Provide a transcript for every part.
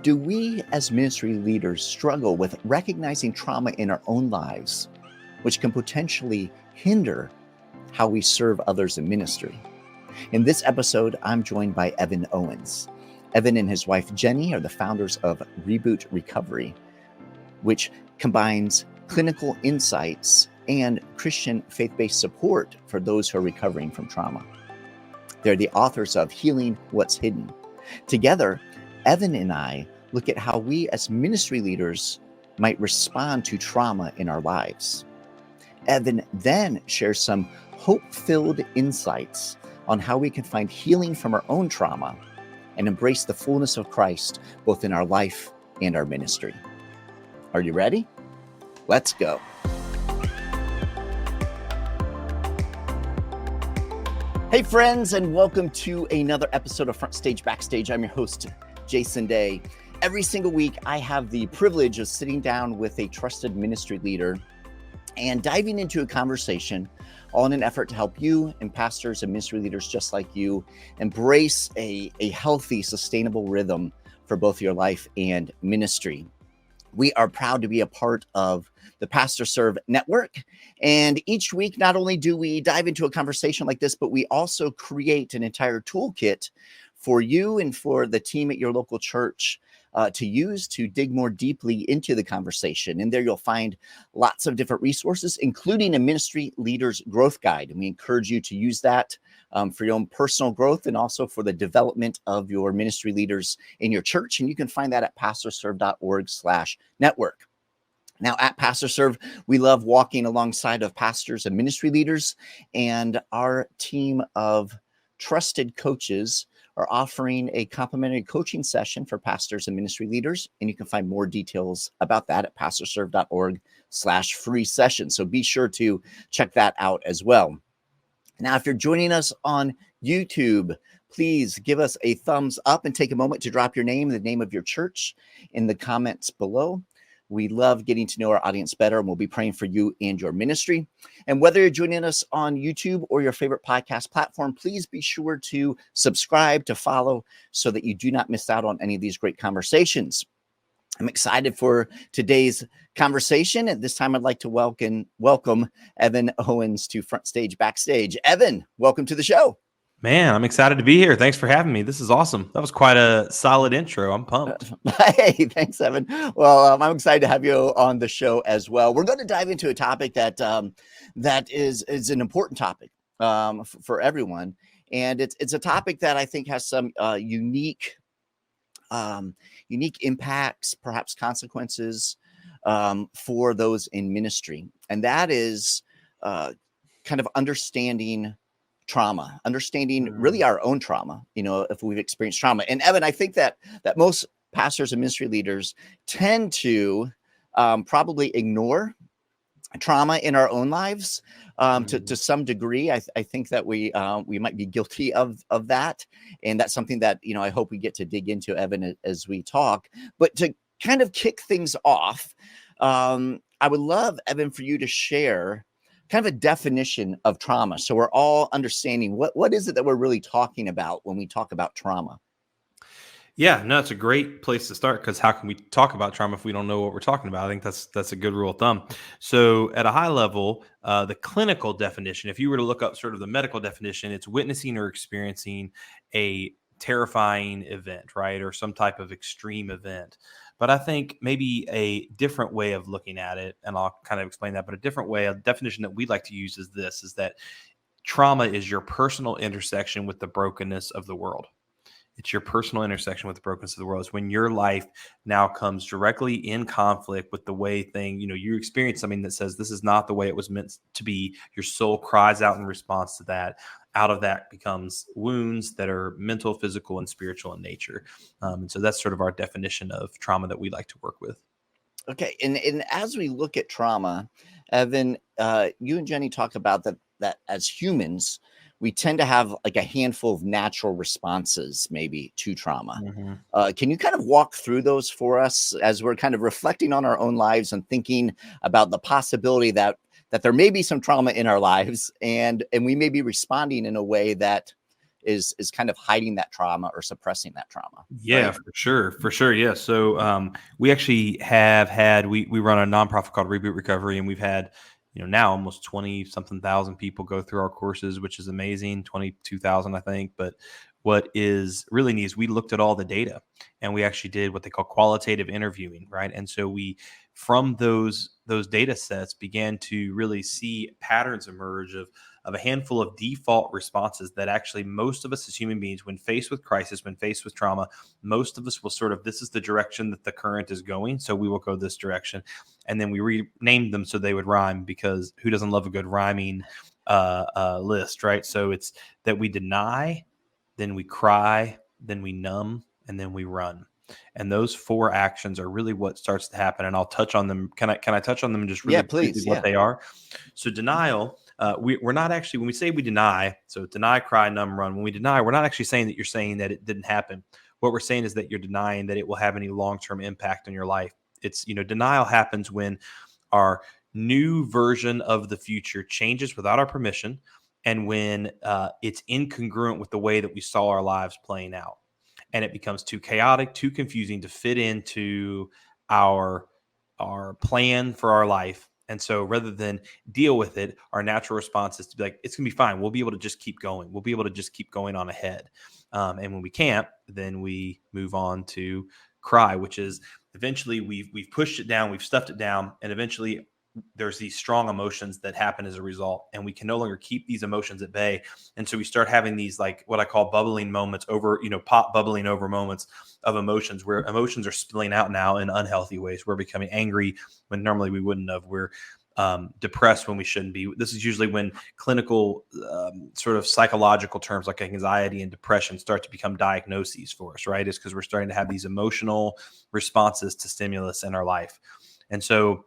Do we as ministry leaders struggle with recognizing trauma in our own lives, which can potentially hinder how we serve others in ministry? In this episode, I'm joined by Evan Owens. Evan and his wife Jenny are the founders of REBOOT Recovery, which combines clinical insights and Christian faith-based support for those who are recovering from trauma. They're the authors of Healing What's Hidden. Together, Evan and I look at how we as ministry leaders might respond to trauma in our lives. Evan then shares some hope-filled insights on how we can find healing from our own trauma and embrace the fullness of Christ, both in our life and our ministry. Are you ready? Let's go. Hey friends, and welcome to another episode of FrontStage BackStage. I'm your host, Jason Daye. Every single week, I have the privilege of sitting down with a trusted ministry leader and diving into a conversation, all in an effort to help you and pastors and ministry leaders just like you embrace a healthy, sustainable rhythm for both your life and ministry. We are proud to be a part of the Pastor Serve Network. And each week, not only do we dive into a conversation like this, but we also create an entire toolkit for you and for the team at your local church to use to dig more deeply into the conversation. And there you'll find lots of different resources, including a ministry leader's growth guide. And we encourage you to use that for your own personal growth and also for the development of your ministry leaders in your church. And you can find that at pastorserve.org/network. Now, at Pastor Serve, we love walking alongside of pastors and ministry leaders, and our team of trusted coaches are offering a complimentary coaching session for pastors and ministry leaders, and you can find more details about that at pastorserve.org/free session. So be sure to check that out as well. Now, if you're joining us on YouTube, please give us a thumbs up and take a moment to drop your name and the name of your church in the comments below. We love getting to know our audience better, and we'll be praying for you and your ministry. And whether you're joining us on YouTube or your favorite podcast platform, please be sure to subscribe, to follow, so that you do not miss out on any of these great conversations. I'm excited for today's conversation. At this time, I'd like to welcome Evan Owens to FrontStage BackStage. Evan, welcome to the show. Man, I'm excited to be here. Thanks for having me. This is awesome. That was quite a solid intro. I'm pumped. Hey, thanks, Evan. Well, I'm excited to have you on the show as well. We're going to dive into a topic that is an important topic for everyone, and it's a topic that I think has some unique impacts, perhaps consequences for those in ministry, and that is kind of understanding trauma, understanding really our own trauma, if we've experienced trauma. And Evan, I think that most pastors and ministry leaders tend to probably ignore trauma in our own lives to some degree. I think that we might be guilty of that. And that's something that, I hope we get to dig into, Evan, as we talk. But to kind of kick things off, I would love, Evan, for you to share kind of a definition of trauma, so we're all understanding what is it that we're really talking about when we talk about trauma. Yeah, no, it's a great place to start, because how can we talk about trauma if we don't know what we're talking about? I think that's a good rule of thumb. So at a high level, the clinical definition, if you were to look up sort of the medical definition, it's witnessing or experiencing a terrifying event, right? Or some type of extreme event. But I think maybe a different way of looking at it, and I'll kind of explain that, but a different way, a definition that we like to use is that trauma is your personal intersection with the brokenness of the world. It's your personal intersection with the brokenness of the world. It's when your life now comes directly in conflict with the way you experience something that says this is not the way it was meant to be. Your soul cries out in response to that. Out of that becomes wounds that are mental, physical, and spiritual in nature. And so that's sort of our definition of trauma that we like to work with. Okay. And as we look at trauma, Evan, you and Jenny talk about that as humans, we tend to have like a handful of natural responses maybe to trauma. Mm-hmm. Can you kind of walk through those for us as we're kind of reflecting on our own lives and thinking about the possibility that there may be some trauma in our lives and we may be responding in a way that is kind of hiding that trauma or suppressing that trauma. Yeah, Right? for sure. Yeah. So we actually have had we run a nonprofit called REBOOT Recovery, and we've had now almost 20 something thousand people go through our courses, which is amazing. 22,000, I think. But what is really neat is we looked at all the data, and we actually did what they call qualitative interviewing, right? And so we from those data sets began to really see patterns emerge of a handful of default responses that actually most of us as human beings, when faced with crisis, when faced with trauma, most of us will sort of, this is the direction that the current is going, so we will go this direction. And then we renamed them so they would rhyme, because who doesn't love a good rhyming list, right? So it's that we deny, then we cry, then we numb, and then we run. And those 4 actions are really what starts to happen. And I'll touch on them. Can I touch on them just really briefly Please. what they are? So denial, we're not actually, when we say we deny, so deny, cry, numb, run, when we deny, we're not actually saying that you're saying that it didn't happen. What we're saying is that you're denying that it will have any long-term impact on your life. It's, denial happens when our new version of the future changes without our permission, and when it's incongruent with the way that we saw our lives playing out. And it becomes too chaotic, too confusing to fit into our plan for our life. And so rather than deal with it, our natural response is to be like, it's going to be fine. We'll be able to just keep going. We'll be able to just keep going on ahead. And when we can't, then we move on to cry, which is eventually we've pushed it down, we've stuffed it down, and eventually there's these strong emotions that happen as a result, and we can no longer keep these emotions at bay. And so we start having these, like what I call bubbling moments over, pot bubbling over moments of emotions, where emotions are spilling out now in unhealthy ways. We're becoming angry when normally we wouldn't have. We're depressed when we shouldn't be. This is usually when clinical sort of psychological terms like anxiety and depression start to become diagnoses for us, right? It's because we're starting to have these emotional responses to stimulus in our life. And so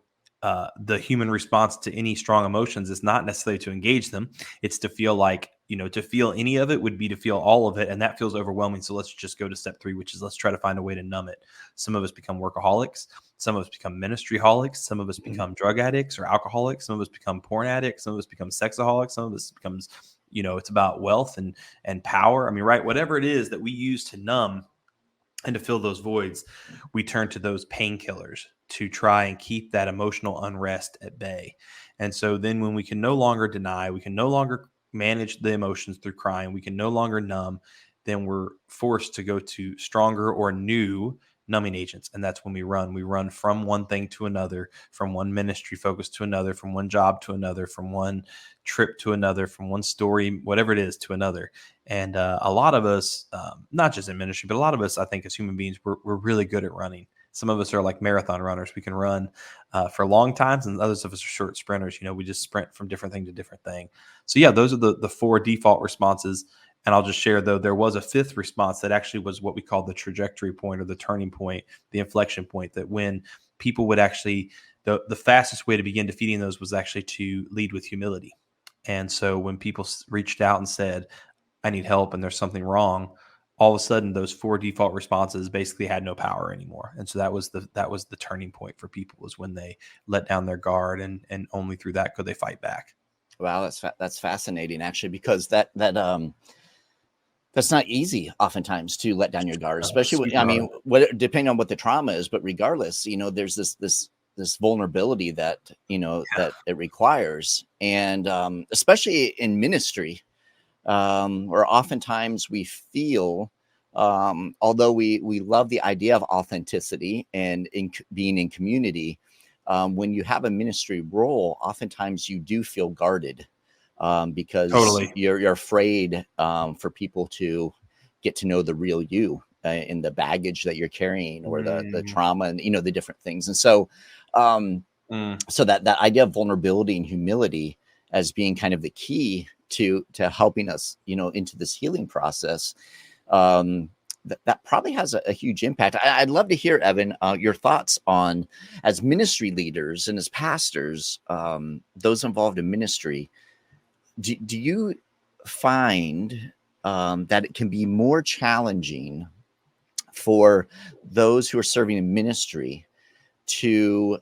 the human response to any strong emotions is not necessarily to engage them. It's to feel like, to feel any of it would be to feel all of it. And that feels overwhelming. So let's just go to step 3, which is let's try to find a way to numb it. Some of us become workaholics. Some of us become ministry holics. Some of us become drug addicts or alcoholics. Some of us become porn addicts. Some of us become sexaholics. Some of us becomes, it's about wealth and power. I mean, right. Whatever it is that we use to numb and to fill those voids, we turn to those painkillers to try and keep that emotional unrest at bay. And so then when we can no longer deny, we can no longer manage the emotions through crying, we can no longer numb, then we're forced to go to stronger or new numbing agents. And that's when we run. We run from one thing to another, from one ministry focus to another, from one job to another, from one trip to another, from one story, whatever it is, to another. And a lot of us, not just in ministry, but a lot of us, I think, as human beings, we're really good at running. Some of us are like marathon runners. We can run for long times, and others of us are short sprinters. We just sprint from different thing to different thing. So yeah, those are the 4 default responses. And I'll just share, though, there was a 5th response that actually was what we call the trajectory point or the turning point, the inflection point, that when people would actually, the fastest way to begin defeating those was actually to lead with humility. And so when people reached out and said, I need help and there's something wrong, all of a sudden those 4 default responses basically had no power anymore. And so that was the turning point for people, was when they let down their guard, and only through that could they fight back. Wow, that's fascinating, actually, because that's not easy oftentimes, to let down your guard, especially when, depending on what the trauma is, but regardless, there's this vulnerability that, that it requires. And especially in ministry, where oftentimes we feel, although we love the idea of authenticity and being in community, when you have a ministry role, oftentimes you do feel guarded, because Totally. you're afraid for people to get to know the real you, in the baggage that you're carrying, or the trauma, and the different things. And so so that idea of vulnerability and humility as being kind of the key to helping us into this healing process, that probably has a huge impact. I'd love to hear, Evan, your thoughts on, as ministry leaders and as pastors, those involved in ministry, do you find that it can be more challenging for those who are serving in ministry to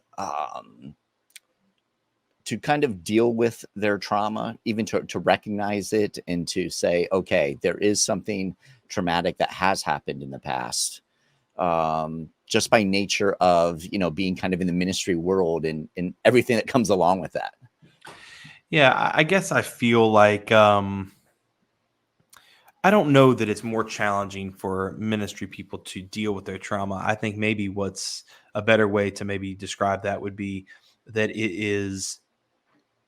kind of deal with their trauma, even to recognize it and to say, okay, there is something traumatic that has happened in the past, just by nature of, being kind of in the ministry world and everything that comes along with that. Yeah, I guess I feel like I don't know that it's more challenging for ministry people to deal with their trauma. I think maybe what's a better way to maybe describe that would be that it is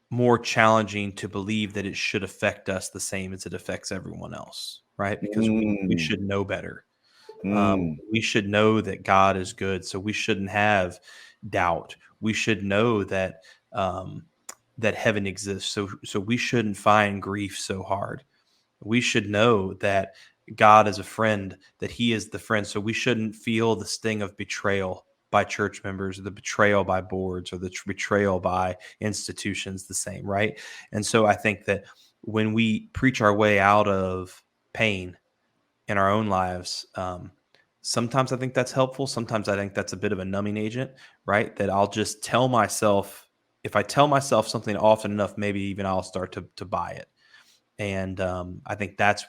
more challenging to believe that it should affect us the same as it affects everyone else, right? Because we Mm, should know better. mm, We should know that God is good, so we shouldn't have doubt. We should know that that heaven exists, so we shouldn't find grief so hard. We should know that God is a friend, that He is the friend, so we shouldn't feel the sting of betrayal by church members, or the betrayal by boards, or the betrayal by institutions the same, right? And so I think that when we preach our way out of pain in our own lives, sometimes I think that's helpful. Sometimes I think that's a bit of a numbing agent, right? That I'll just tell myself, if I tell myself something often enough, maybe even I'll start to buy it. And I think that's,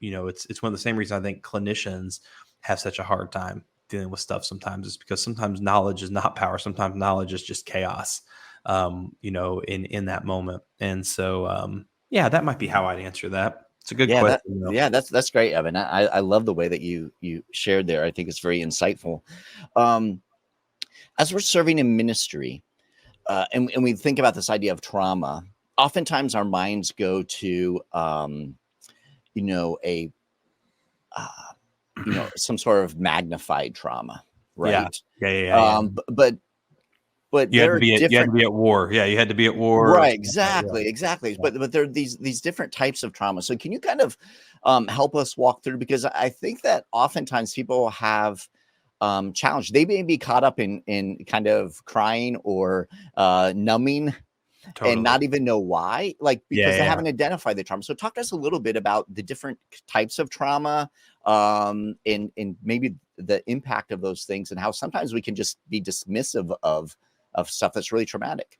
it's one of the same reasons I think clinicians have such a hard time dealing with stuff sometimes, is because sometimes knowledge is not power. Sometimes knowledge is just chaos, in that moment. And so, yeah, that might be how I'd answer that. It's a good yeah, question, though. that's great, Evan. I love the way that you shared there. I think it's very insightful. As we're serving in ministry, and we think about this idea of trauma, oftentimes our minds go to, a some sort of magnified trauma, Yeah. right? Yeah. But You had there to are be different. at war. Yeah, you had to be at war or Right, something like that. exactly. Yeah. But there are these different types of trauma. So can you kind of help us walk through? Because I think that oftentimes people have challenge. They may be caught up in kind of crying or numbing and Totally. not even know why, like because they Yeah. haven't identified the trauma. So talk to us a little bit about the different types of trauma, and maybe the impact of those things, and how sometimes we can just be dismissive of stuff that's really traumatic.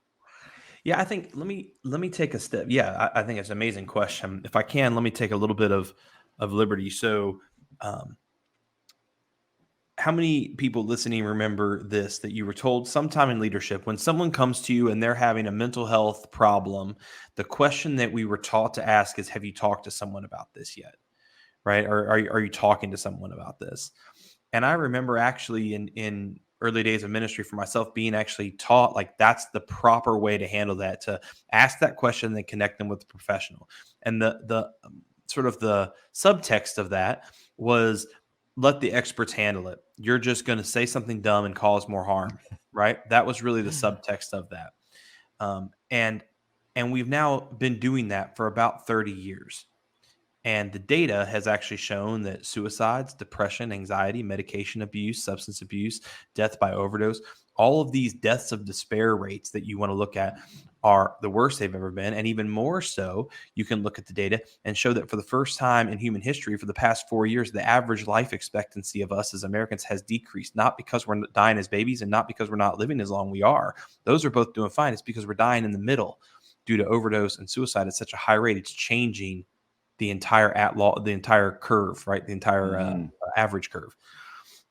Yeah, I think let me take a step. Yeah, I think it's an amazing question. If I can, let me take a little bit of liberty. So, um, how many people listening remember this, that you were told sometime in leadership, when someone comes to you and they're having a mental health problem, the question that we were taught to ask is, have you talked to someone about this yet? Right? Or are you talking to someone about this? And I remember actually in early days of ministry for myself being actually taught, like, that's the proper way to handle that, to ask that question and then connect them with the professional. And the sort of the subtext of that was, let the experts handle it. You're just going to say something dumb and cause more harm, right? That was really the subtext of that. And we've now been doing that for about 30 years. And the data has actually shown that suicides, depression, anxiety, medication abuse, substance abuse, death by overdose, all of these deaths of despair rates that you want to look at are the worst they've ever been. And even more so, you can look at the data and show that for the first time in human history, for the past 4 years, the average life expectancy of us as Americans has decreased, not because we're dying as babies and not because we're not living as long we are. Those are both doing fine. It's because we're dying in the middle due to overdose and suicide at such a high rate. It's changing the entire curve, right? The entire average curve.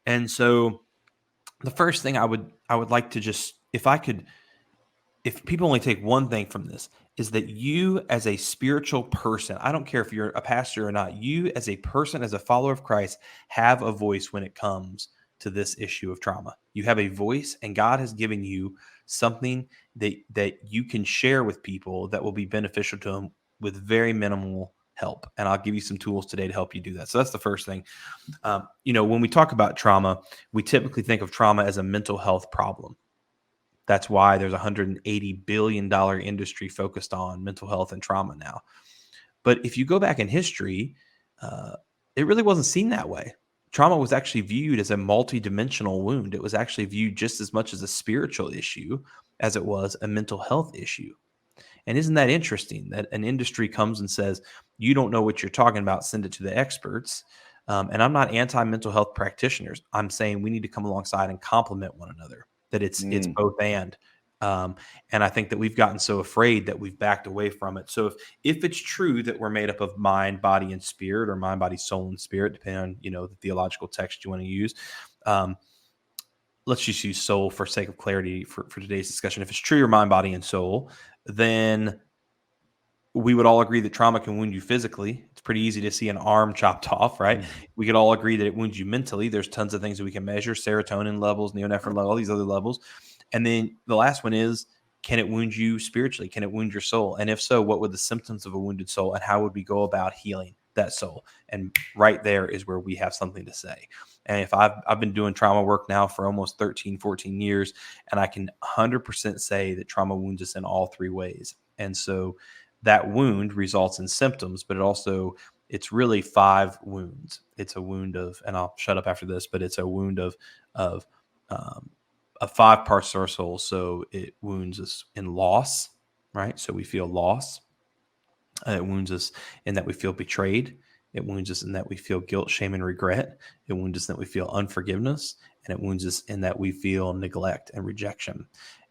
And so the first thing I would like to just, if people only take one thing from this, is that you as a spiritual person, I don't care if you're a pastor or not, you as a person, as a follower of Christ, have a voice when it comes to this issue of trauma. You have a voice, and God has given you something that you can share with people that will be beneficial to them with very minimal help. And I'll give you some tools today to help you do that. So that's the first thing. When we talk about trauma, we typically think of trauma as a mental health problem. That's why there's a $180 billion industry focused on mental health and trauma now. But if you go back in history, it really wasn't seen that way. Trauma was actually viewed as a multidimensional wound. It was actually viewed just as much as a spiritual issue as it was a mental health issue. And isn't that interesting that an industry comes and says, you don't know what you're talking about, send it to the experts. And I'm not anti-mental health practitioners. I'm saying we need to come alongside and complement one another, that it's both and. And I think that we've gotten so afraid that we've backed away from it. So if it's true that we're made up of mind, body, and spirit, or mind, body, soul, and spirit, depending on, the theological text you want to use, let's just use soul for sake of clarity for today's discussion. If it's true, your mind, body, and soul, then we would all agree that trauma can wound you physically. It's pretty easy to see an arm chopped off, right? Mm-hmm. We could all agree that it wounds you mentally. There's tons of things that we can measure: serotonin levels, neonephrine level, all these other levels. And then the last one is, can it wound you spiritually? Can it wound your soul? And if so, what would the symptoms of a wounded soul, and how would we go about healing that soul? And right there is where we have something to say. And if I've been doing trauma work now for almost 13, 14 years, and I can 100% say that trauma wounds us in all three ways. And so that wound results in symptoms, but it's really 5 wounds. It's a wound of, and I'll shut up after this, but it's a wound of 5 parts to our soul. So it wounds us in loss, right? So we feel loss. It wounds us in that we feel betrayed. It wounds us in that we feel guilt, shame, and regret. It wounds us in that we feel unforgiveness. And it wounds us in that we feel neglect and rejection.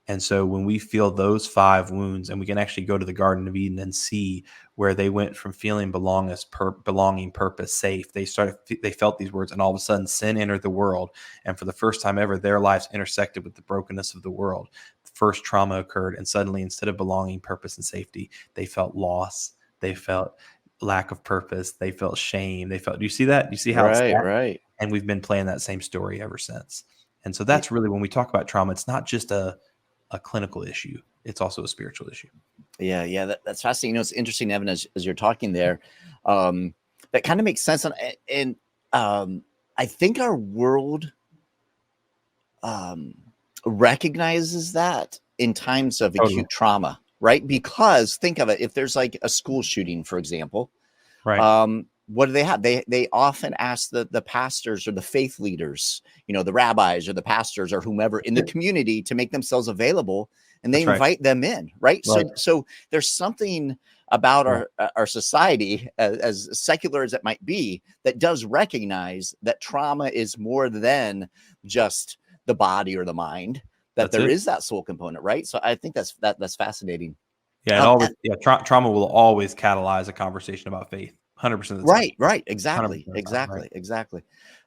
And so when we feel those 5 wounds, and we can actually go to the Garden of Eden and see where they went from feeling belonging, purpose, safe. They felt these words, and all of a sudden sin entered the world. And for the first time ever, their lives intersected with the brokenness of the world. First trauma occurred, and suddenly, instead of belonging, purpose, and safety, they felt loss. They felt lack of purpose. They felt shame. Do you see that? Do you see how it's that? Right. And we've been playing that same story ever since. And so that's really, when we talk about trauma, it's not just a clinical issue. It's also a spiritual issue. Yeah. That's fascinating. It's interesting, Evan, as you're talking there. That kind of makes sense. And I think our world recognizes that in times of acute trauma, right? Because think of it, if there's like a school shooting, for example, right. What do they have? They often ask the pastors or the faith leaders, the rabbis or the pastors or whomever in the community to make themselves available, and they invite them in, right? So there's something about our society, as secular as it might be, that does recognize that trauma is more than just the body or the mind, that there is that soul component, right? So I think that's fascinating. Yeah, trauma will always catalyze a conversation about faith. 100% of the time. Right. Exactly.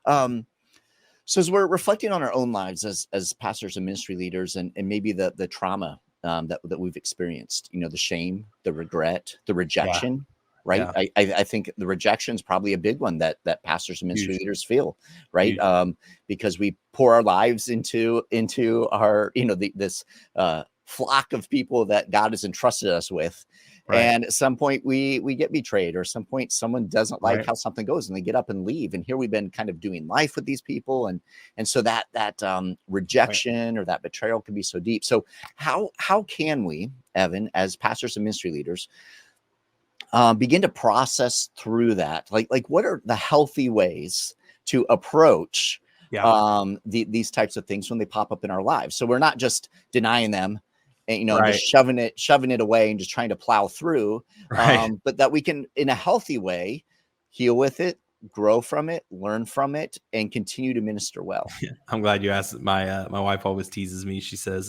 So as we're reflecting on our own lives as pastors and ministry leaders, and maybe the trauma that we've experienced, the shame, the regret, the rejection, right? Yeah. I think the rejection is probably a big one that pastors and ministry leaders feel, right? Because we pour our lives into our, this flock of people that God has entrusted us with. Right. And at some point we get betrayed, or at some point someone doesn't like how something goes and they get up and leave. And here we've been kind of doing life with these people. And so that rejection or that betrayal can be so deep. So how can we, Evan, as pastors and ministry leaders, begin to process through that? Like what are the healthy ways to approach these types of things when they pop up in our lives? So we're not just denying them, and, just shoving it away and just trying to plow through, but that we can, in a healthy way, heal with it, grow from it, learn from it, and continue to minister well. Yeah, I'm glad you asked. My wife always teases me. She says,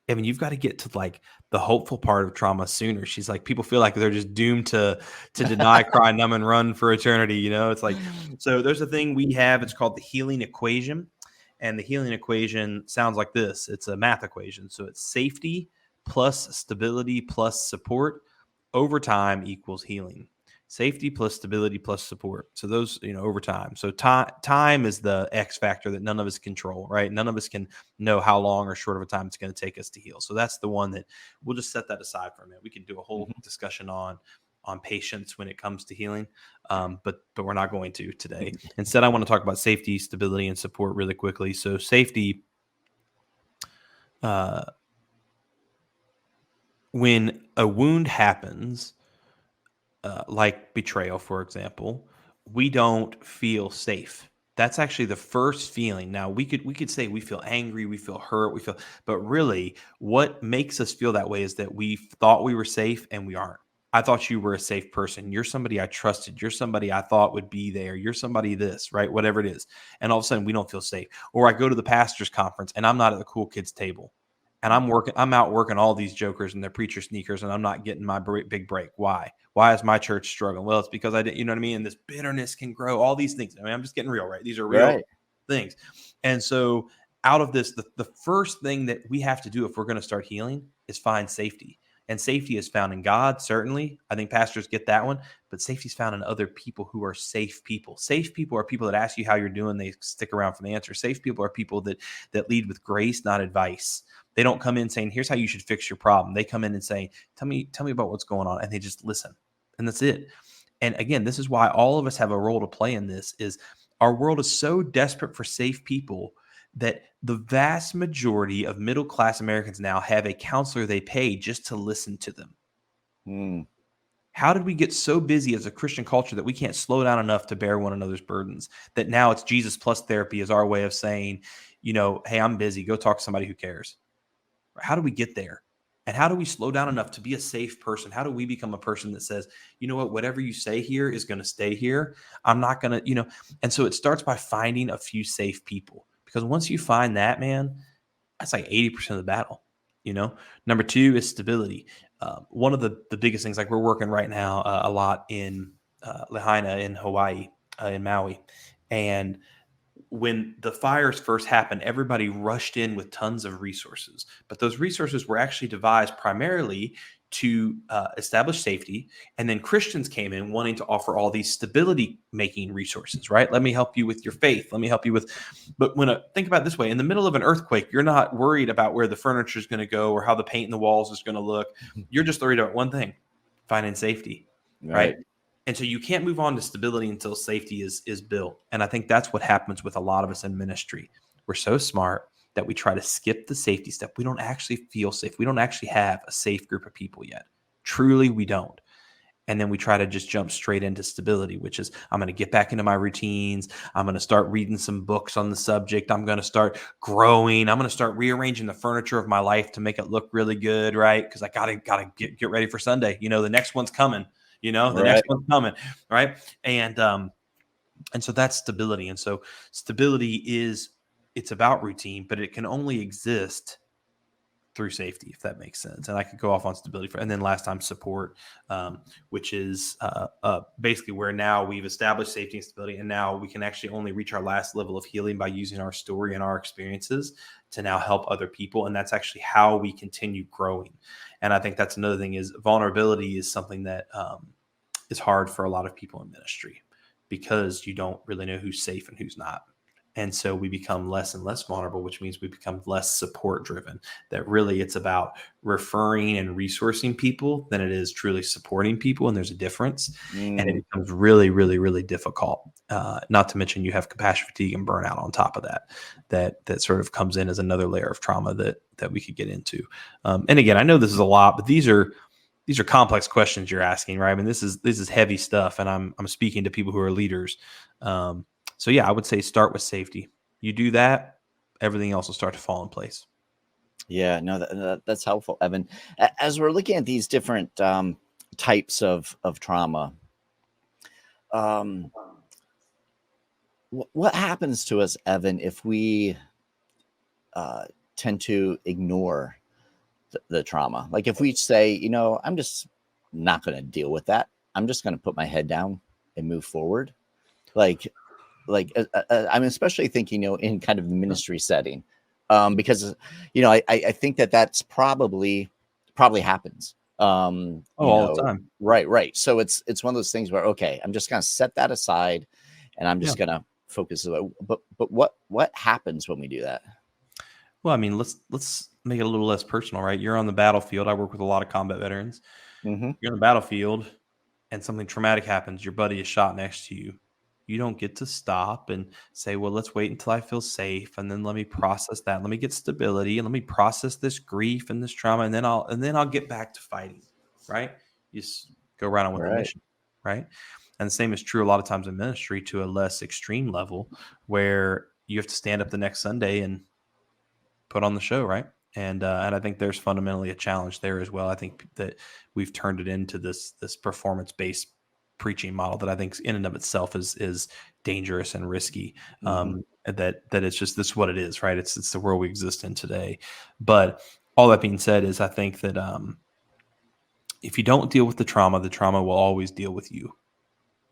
Evan, you've got to get to like the hopeful part of trauma sooner. She's like, people feel like they're just doomed to deny, cry, numb, and run for eternity. It's like, so there's a thing we have. It's called the healing equation. And the healing equation sounds like this. It's a math equation. So it's safety plus stability plus support over time equals healing. Safety plus stability plus support. So those, over time. So time is the X factor that none of us control, right? None of us can know how long or short of a time it's going to take us to heal. So that's the one that we'll just set that aside for a minute. We can do a whole discussion on patience when it comes to healing. But we're not going to today. Instead, I want to talk about safety, stability, and support really quickly. So safety, when a wound happens, like betrayal, for example, we don't feel safe. That's actually the first feeling. Now we could say we feel angry, we feel hurt, but really what makes us feel that way is that we thought we were safe and we aren't. I thought you were a safe person. You're somebody I trusted. You're somebody I thought would be there. You're somebody this, right? Whatever it is. And all of a sudden we don't feel safe. Or I go to the pastor's conference and I'm not at the cool kids table. And I'm out working all these jokers and their preacher sneakers, and I'm not getting my big break. Why? Why is my church struggling? Well, it's because I didn't, you know what I mean? And this bitterness can grow, all these things. I mean, I'm just getting real, right? These are real things. And so out of this, the first thing that we have to do if we're going to start healing is find safety. And safety is found in God, certainly. I think pastors get that one, but safety is found in other people who are safe people. Safe people are people that ask you how you're doing. They stick around for the answer. Safe people are people that lead with grace, not advice. They don't come in saying, here's how you should fix your problem. They come in and say, tell me about what's going on. And they just listen. And that's it. And again, this is why all of us have a role to play in this. Is our world is so desperate for safe people that the vast majority of middle-class Americans now have a counselor they pay just to listen to them. How did we get so busy as a Christian culture that we can't slow down enough to bear one another's burdens? That now it's Jesus plus therapy is our way of saying, hey, I'm busy. Go talk to somebody who cares. How do we get there? And how do we slow down enough to be a safe person? How do we become a person that says, you know what, whatever you say here is going to stay here. I'm not going to, and so it starts by finding a few safe people. Because once you find that, man, that's like 80% of the battle, Number two is stability. One of the biggest things, like we're working right now a lot in Lahaina in Hawaii, in Maui. And when the fires first happened, everybody rushed in with tons of resources. But those resources were actually devised primarily to establish safety. And then Christians came in wanting to offer all these stability making resources, right? Let me help you with your faith. Let me help you with, but think about it this way, in the middle of an earthquake, you're not worried about where the furniture is going to go or how the paint in the walls is going to look. You're just worried about one thing, finding safety, right? And so you can't move on to stability until safety is built. And I think that's what happens with a lot of us in ministry. We're so smart that we try to skip the safety step. We don't actually feel safe. We don't actually have a safe group of people yet. Truly, we don't. And then we try to just jump straight into stability, which is I'm going to get back into my routines. I'm going to start reading some books on the subject. I'm going to start growing. I'm going to start rearranging the furniture of my life to make it look really good, right? Because I gotta get ready for Sunday. The next one's coming. The next one's coming, right? And so that's stability. And so stability it's about routine, but it can only exist through safety, if that makes sense. And I could go off on stability and then last time support, which is basically where now we've established safety and stability, and now we can actually only reach our last level of healing by using our story and our experiences to now help other people. And that's actually how we continue growing. And I think that's another thing is vulnerability is something that is hard for a lot of people in ministry because you don't really know who's safe and who's not. And so we become less and less vulnerable, which means we become less support driven. That really it's about referring and resourcing people than it is truly supporting people. And there's a difference. And it becomes really, really, really difficult. Not to mention you have compassion fatigue and burnout on top of that sort of comes in as another layer of trauma that we could get into. And again, I know this is a lot, but these are complex questions you're asking, right? I mean, this is heavy stuff, and I'm speaking to people who are leaders. So yeah, I would say start with safety. You do that, everything else will start to fall in place. Yeah, no, that's helpful, Evan. As we're looking at these different types of trauma, what happens to us, Evan, if we tend to ignore the trauma? Like if we say, I'm just not going to deal with that. I'm just going to put my head down and move forward. I'm especially thinking, in kind of the ministry setting, because, I think that's probably happens. All the time. Right. So it's one of those things where, okay, I'm just going to set that aside and I'm just going to focus. But what happens when we do that? Well, I mean, let's make it a little less personal, right? You're on the battlefield. I work with a lot of combat veterans. Mm-hmm. You're on the battlefield and something traumatic happens. Your buddy is shot next to you. You don't get to stop and say, well, let's wait until I feel safe. And then let me process that. Let me get stability and let me process this grief and this trauma. And then I'll get back to fighting. Right. You just go right on with the mission. Right. And the same is true a lot of times in ministry to a less extreme level where you have to stand up the next Sunday and put on the show. Right. And I think there's fundamentally a challenge there as well. I think that we've turned it into this performance-based preaching model that I think in and of itself is dangerous and risky. That it's just this is what it is, right? It's the world we exist in today. But all that being said is I think that if you don't deal with the trauma will always deal with you.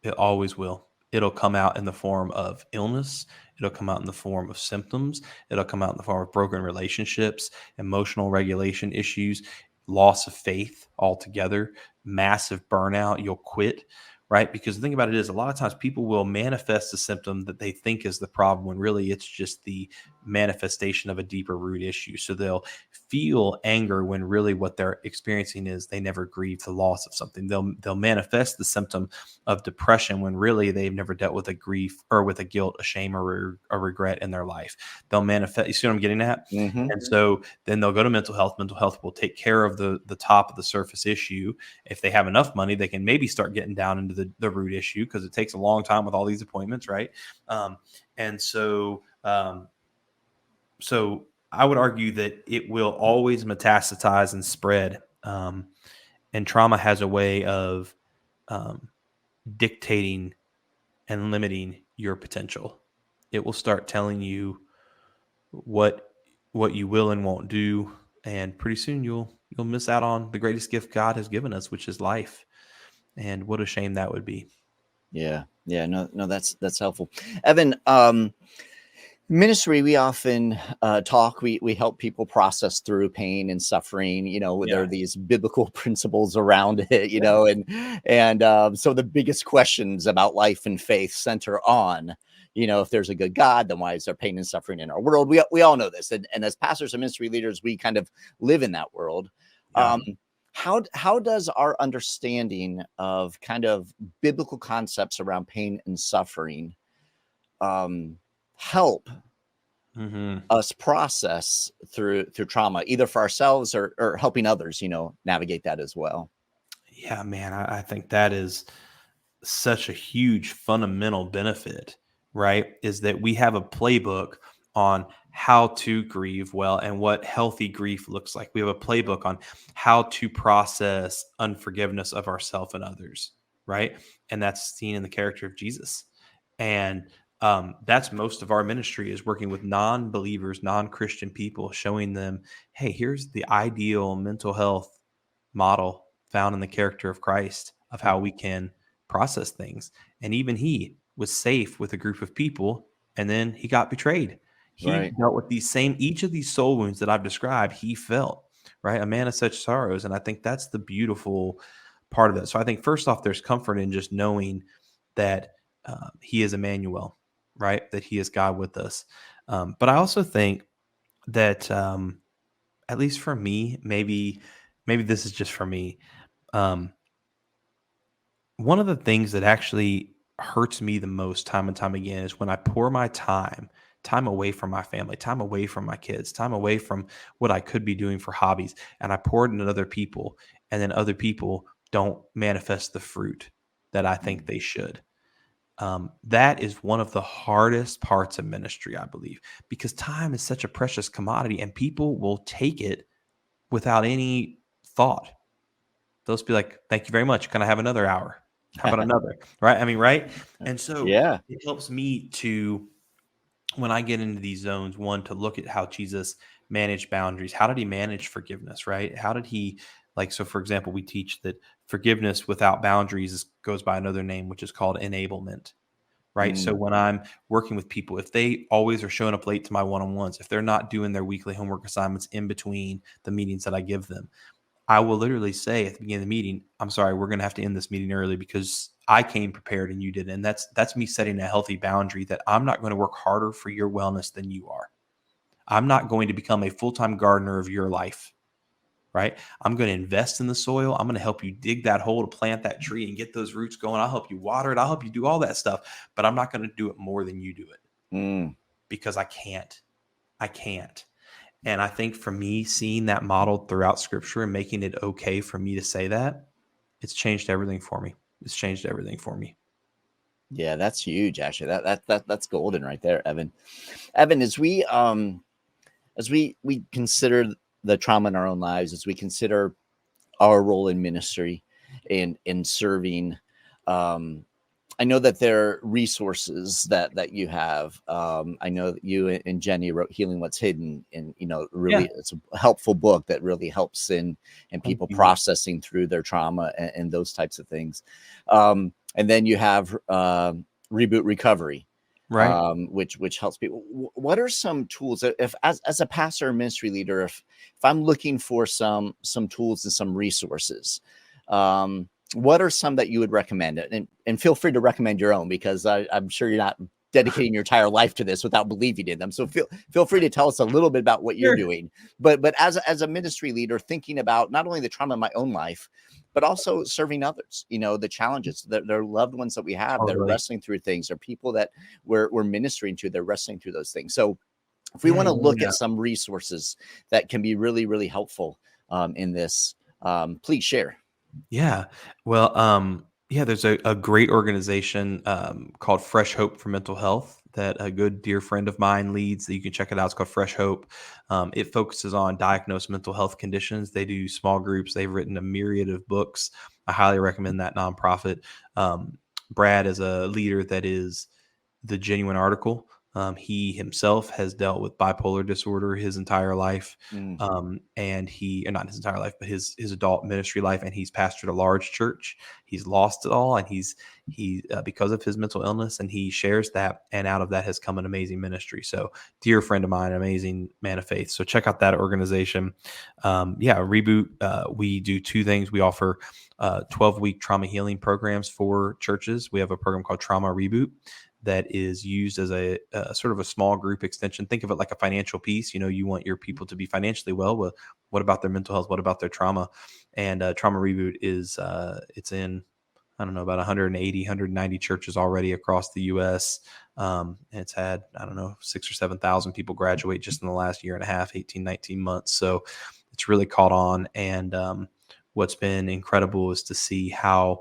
It always will. It'll come out in the form of illness. It'll come out in the form of symptoms. It'll come out in the form of broken relationships, emotional regulation issues, loss of faith altogether, massive burnout. You'll quit, right? Because the thing about it is, a lot of times people will manifest a symptom that they think is the problem when really it's just the manifestation of a deeper root issue. So they'll feel anger when really what they're experiencing is they never grieved the loss of something. They'll manifest the symptom of depression when really they've never dealt with a grief or with a guilt, a shame, or a regret in their life. They'll manifest. You see what I'm getting at? Mm-hmm. And so then they'll go to mental health. Mental health will take care of the top of the surface issue. If they have enough money, they can maybe start getting down into the root issue, because it takes a long time with all these appointments, right? And so I would argue that it will always metastasize and spread. And trauma has a way of dictating and limiting your potential. It will start telling you what you will and won't do, and pretty soon you'll miss out on the greatest gift God has given us, which is life. And what a shame that would be. Yeah. No, that's helpful. Evan, ministry, we often talk, we help people process through pain and suffering. There are these biblical principles around it, and so the biggest questions about life and faith center on, if there's a good God, then why is there pain and suffering in our world? We all know this. And as pastors and ministry leaders, we kind of live in that world. Yeah. How does our understanding of kind of biblical concepts around pain and suffering help us process through trauma, either for ourselves or helping others, navigate that as well? Yeah, man, I think that is such a huge fundamental benefit, right? Is that we have a playbook on how to grieve well and what healthy grief looks like. We have a playbook on how to process unforgiveness of ourselves and others, right? And that's seen in the character of Jesus. And that's most of our ministry, is working with non-believers, non-Christian people, showing them, hey, here's the ideal mental health model found in the character of Christ of how we can process things. And even he was safe with a group of people, and then he got betrayed. He dealt with each of these soul wounds that I've described, he felt, right? A man of such sorrows. And I think that's the beautiful part of that. So I think first off, there's comfort in just knowing that he is Emmanuel, right? That he is God with us. But I also think that, at least for me, maybe this is just for me. One of the things that actually hurts me the most time and time again is when I pour my time away from my family, time away from my kids, time away from what I could be doing for hobbies, and I pour it into other people, and then other people don't manifest the fruit that I think they should. That is one of the hardest parts of ministry, I believe, because time is such a precious commodity, and people will take it without any thought. They'll just be like, thank you very much. Can I have another hour? How about another? Right? I mean, right? And so it helps me to, when I get into these zones, one, to look at how Jesus managed boundaries. How did he manage forgiveness, right? How did he, so for example, we teach that forgiveness without boundaries goes by another name, which is called enablement, right? So when I'm working with people, if they always are showing up late to my one-on-ones, if they're not doing their weekly homework assignments in between the meetings that I give them, I will literally say at the beginning of the meeting, I'm sorry, we're going to have to end this meeting early because I came prepared and you didn't. And that's me setting a healthy boundary that I'm not going to work harder for your wellness than you are. I'm not going to become a full-time gardener of your life, right? I'm going to invest in the soil. I'm going to help you dig that hole to plant that tree and get those roots going. I'll help you water it. I'll help you do all that stuff, but I'm not going to do it more than you do it because I can't. And I think for me, seeing that modeled throughout scripture and making it okay for me to say that, it's changed everything for me. Yeah, that's huge. Actually, that's golden right there, Evan. Evan, as we consider the trauma in our own lives, as we consider our role in ministry and in serving I know that there are resources that you have. I know that you and Jenny wrote "Healing What's Hidden," and Yeah. really, it's a helpful book that really helps in Thank people you. processing through their trauma and those types of things. And then you have Reboot Recovery, Right. which helps people. What are some tools, if as a pastor or ministry leader, if I'm looking for some tools and some resources? What are some that you would recommend? And feel free to recommend your own, because I'm sure you're not dedicating your entire life to this without believing in them. So feel free to tell us a little bit about what you're Sure. doing. But as a ministry leader, thinking about not only the trauma in my own life, but also serving others, the challenges that their loved ones that we have that are Totally. wrestling through things, or people that we're ministering to, they're wrestling through those things. So if we Yeah. want to look Yeah. at some resources that can be really, really helpful in this, please share. Yeah. Well, yeah, there's a great organization called Fresh Hope for Mental Health that a good dear friend of mine leads. That you can check it out. It's called Fresh Hope. It focuses on diagnosed mental health conditions. They do small groups. They've written a myriad of books. I highly recommend that nonprofit. Brad is a leader that is the genuine article. He himself has dealt with bipolar disorder his entire life, Mm, and or not his entire life, but his adult ministry life. And he's pastored a large church. He's lost it all, and he because of his mental illness, and he shares that. And out of that has come an amazing ministry. So, dear friend of mine, amazing man of faith. So check out that organization. Yeah, Reboot. We do two things. We offer 12-week trauma healing programs for churches. We have a program called Trauma Reboot that is used as a sort of a small group extension. Think of it like a financial piece. You want your people to be financially well. Well, what about their mental health? What about their trauma? And Trauma Reboot is it's in, I don't know, about 180, 190 churches already across the U.S. And it's had, I don't know, 6,000 or 7,000 people graduate just in the last year and a half, 18, 19 months. So it's really caught on. And what's been incredible is to see how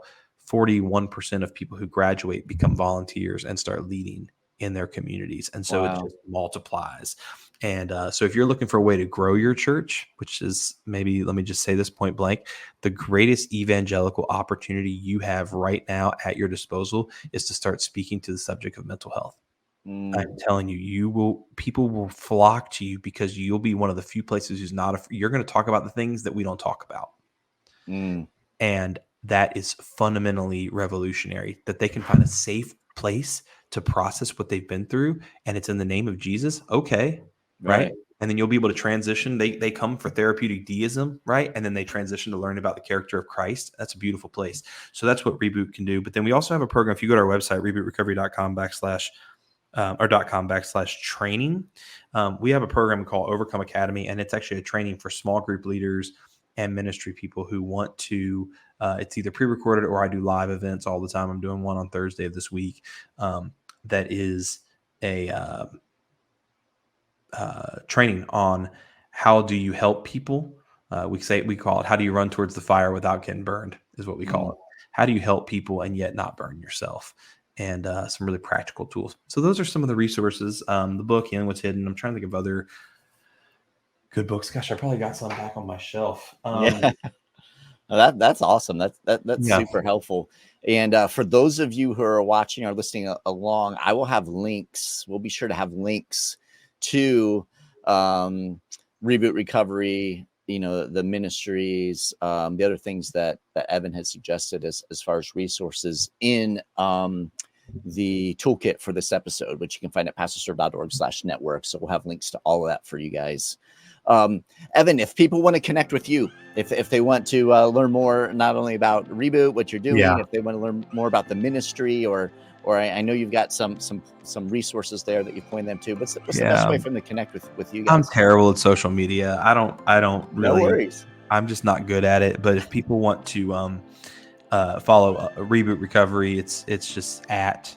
41% of people who graduate become volunteers and start leading in their communities. And so it wow. just multiplies. And so if you're looking for a way to grow your church, which is, maybe, let me just say this point blank, the greatest evangelical opportunity you have right now at your disposal is to start speaking to the subject of mental health. Mm, I'm telling you, people will flock to you because you'll be one of the few places who's not, you're going to talk about the things that we don't talk about. mm, And that is fundamentally revolutionary, that they can find a safe place to process what they've been through. And it's in the name of Jesus. Okay. Right. right. And then you'll be able to transition. They come for therapeutic deism, right? And then they transition to learn about the character of Christ. That's a beautiful place. So that's what Reboot can do. But then we also have a program. If you go to our website, rebootrecovery.com /, training. We have a program called Overcome Academy, and it's actually a training for small group leaders and ministry people who want to. It's either pre-recorded, or I do live events all the time. I'm doing one on Thursday of this week. That is a training on how do you help people. We call it, how do you run towards the fire without getting burned, is what we call Mm, it. How do you help people and yet not burn yourself? And some really practical tools. So those are some of the resources. The book, Healing What's Hidden. I'm trying to think of other good books. Gosh, I probably got some back on my shelf. yeah. That's awesome. That's Yeah. super helpful. And for those of you who are watching or listening along, I will have links. We'll be sure to have links to Reboot Recovery, the ministries, the other things that Evan has suggested as far as resources in the toolkit for this episode, which you can find at pastorserve.org/network. So we'll have links to all of that for you guys. Evan, if people want to connect with you, if they want to learn more, not only about Reboot, what you're doing, Yeah. if they want to learn more about the ministry, or I know you've got some resources there that you point them to. What's the best way for them to connect with you I'm guys? terrible at social media. I don't No really, worries. I'm just not good at it. But if people want to follow Reboot Recovery, it's just at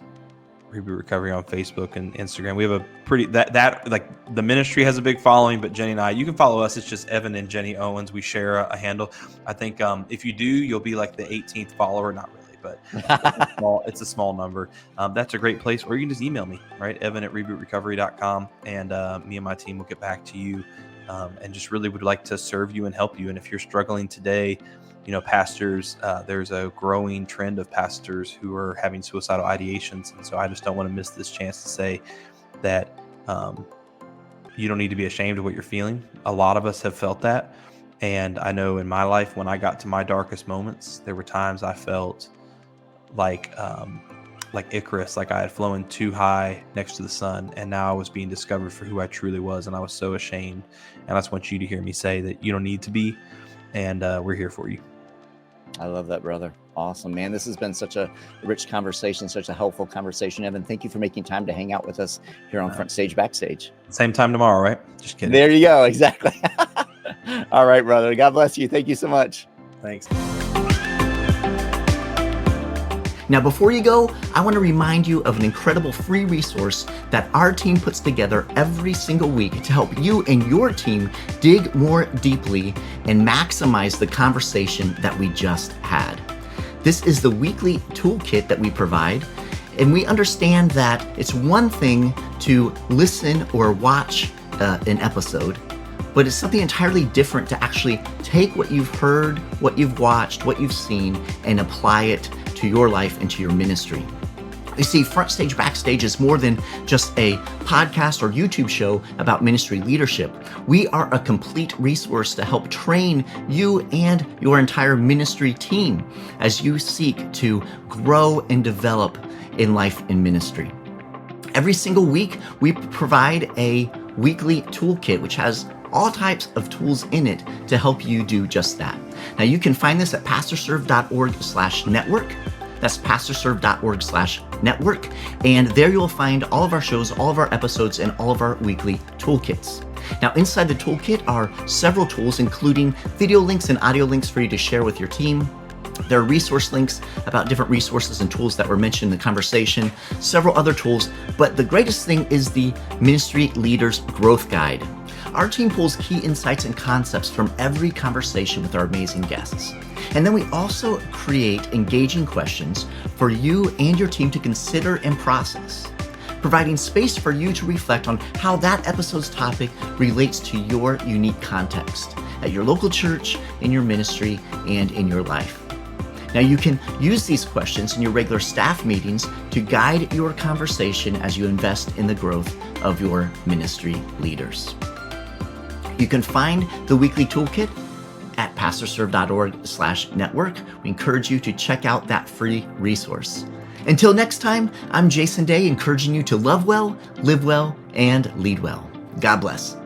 Reboot Recovery on Facebook and Instagram. We have a pretty, that like, the ministry has a big following, but Jenny and I, you can follow us. It's just Evan and Jenny Owens. We share a handle. I think if you do, you'll be like the 18th follower. Not really, but it's a small number. That's a great place. Or you can just email me, right? Evan@rebootrecovery.com, and me and my team will get back to you. And just really would like to serve you and help you. And if you're struggling today, pastors, there's a growing trend of pastors who are having suicidal ideations. And so I just don't want to miss this chance to say that you don't need to be ashamed of what you're feeling. A lot of us have felt that. And I know in my life, when I got to my darkest moments, there were times I felt like Icarus, like I had flown too high next to the sun, and now I was being discovered for who I truly was, and I was so ashamed. And I just want you to hear me say that you don't need to be, and we're here for you. I love that, brother. Awesome, man. This has been such a rich conversation, such a helpful conversation. Evan, thank you for making time to hang out with us here on FrontStage BackStage. Same time tomorrow, right? Just kidding. There you go. Exactly. All right, brother. God bless you. Thank you so much. Thanks. Now, before you go, I want to remind you of an incredible free resource that our team puts together every single week to help you and your team dig more deeply and maximize the conversation that we just had. This is the weekly toolkit that we provide, and we understand that it's one thing to listen or watch an episode, but it's something entirely different to actually take what you've heard, what you've watched, what you've seen, and apply it to your life and to your ministry. You see, FrontStage BackStage is more than just a podcast or YouTube show about ministry leadership. We are a complete resource to help train you and your entire ministry team as you seek to grow and develop in life and ministry. Every single week, we provide a weekly toolkit, which has all types of tools in it to help you do just that. Now, you can find this at pastorserve.org/network. That's pastorserve.org/network. And there you'll find all of our shows, all of our episodes, and all of our weekly toolkits. Now, inside the toolkit are several tools, including video links and audio links for you to share with your team. There are resource links about different resources and tools that were mentioned in the conversation, several other tools, but the greatest thing is the Ministry Leaders Growth Guide. Our team pulls key insights and concepts from every conversation with our amazing guests. And then we also create engaging questions for you and your team to consider and process, providing space for you to reflect on how that episode's topic relates to your unique context at your local church, in your ministry, and in your life. Now, you can use these questions in your regular staff meetings to guide your conversation as you invest in the growth of your ministry leaders. You can find the weekly toolkit at pastorserve.org/network. We encourage you to check out that free resource. Until next time, I'm Jason Daye, encouraging you to love well, live well, and lead well. God bless.